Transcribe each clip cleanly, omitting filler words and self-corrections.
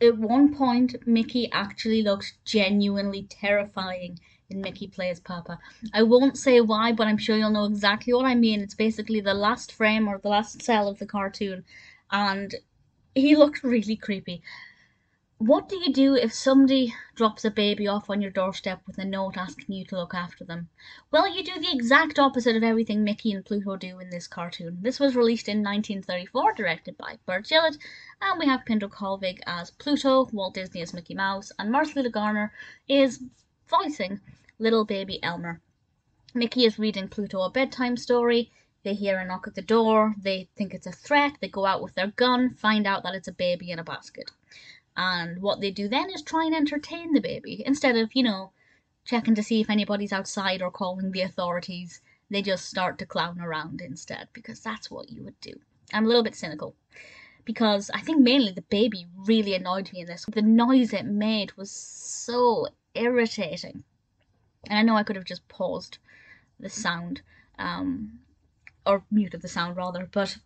At one point, Mickey actually looks genuinely terrifying in Mickey Plays Papa. I won't say why, but I'm sure you'll know exactly what I mean. It's basically the last frame or the last cell of the cartoon, and he looks really creepy. What do you do if somebody drops a baby off on your doorstep with a note asking you to look after them? Well, you do the exact opposite of everything Mickey and Pluto do in this cartoon. This was released in 1934, directed by Burt Gillett, and we have Pinto Colvig as Pluto, Walt Disney as Mickey Mouse, and Marcellita Garner is voicing little baby Elmer. Mickey is reading Pluto a bedtime story. They hear a knock at the door. They think it's a threat. They go out with their gun, find out that it's a baby in a basket. And what they do then is try and entertain the baby instead of, checking to see if anybody's outside or calling the authorities. They just start to clown around instead because that's what you would do. I'm a little bit cynical because I think mainly the baby really annoyed me in this. The noise it made was so irritating. And I know I could have just paused the sound, or muted the sound rather, but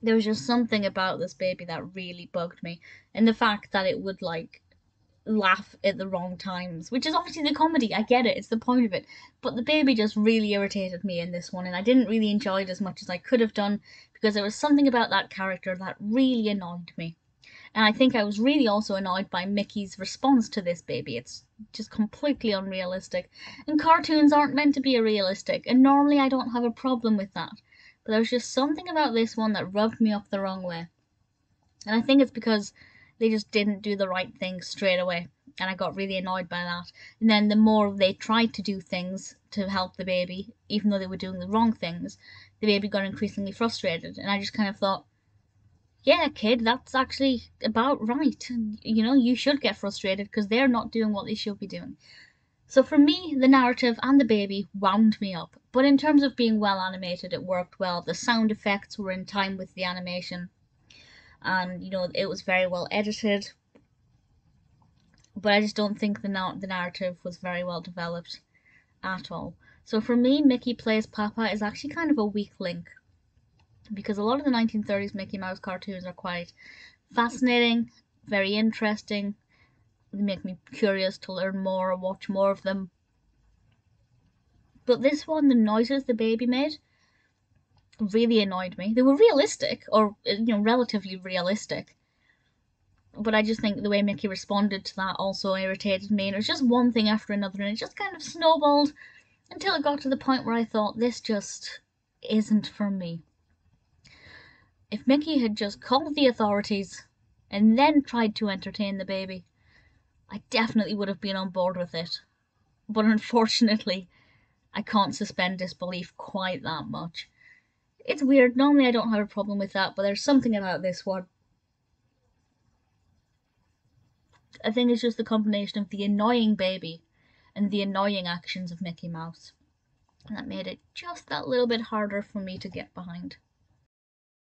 there was just something about this baby that really bugged me. And the fact that it would laugh at the wrong times, which is obviously the comedy. I get it, it's the point of it. But the baby just really irritated me in this one, and I didn't really enjoy it as much as I could have done because there was something about that character that really annoyed me. And I think I was really also annoyed by Mickey's response to this baby. It's just completely unrealistic. And cartoons aren't meant to be realistic, and normally I don't have a problem with that. But there was just something about this one that rubbed me up the wrong way. And I think it's because they just didn't do the right thing straight away. And I got really annoyed by that. And then the more they tried to do things to help the baby, even though they were doing the wrong things, the baby got increasingly frustrated. And I just kind of thought, yeah, kid, that's actually about right. You should get frustrated because they're not doing what they should be doing. So for me, the narrative and the baby wound me up. But in terms of being well animated, it worked well. The sound effects were in time with the animation. And, it was very well edited. But I just don't think the narrative was very well developed at all. So for me, Mickey Plays Papa is actually kind of a weak link. Because a lot of the 1930s Mickey Mouse cartoons are quite fascinating, very interesting. They make me curious to learn more or watch more of them. But this one, the noises the baby made, really annoyed me. They were realistic, or relatively realistic. But I just think the way Mickey responded to that also irritated me. And it was just one thing after another, and it just kind of snowballed until it got to the point where I thought, this just isn't for me. If Mickey had just called the authorities and then tried to entertain the baby, I definitely would have been on board with it. But unfortunately, I can't suspend disbelief quite that much. It's weird. Normally I don't have a problem with that, but there's something about this one. I think it's just the combination of the annoying baby and the annoying actions of Mickey Mouse. And that made it just that little bit harder for me to get behind.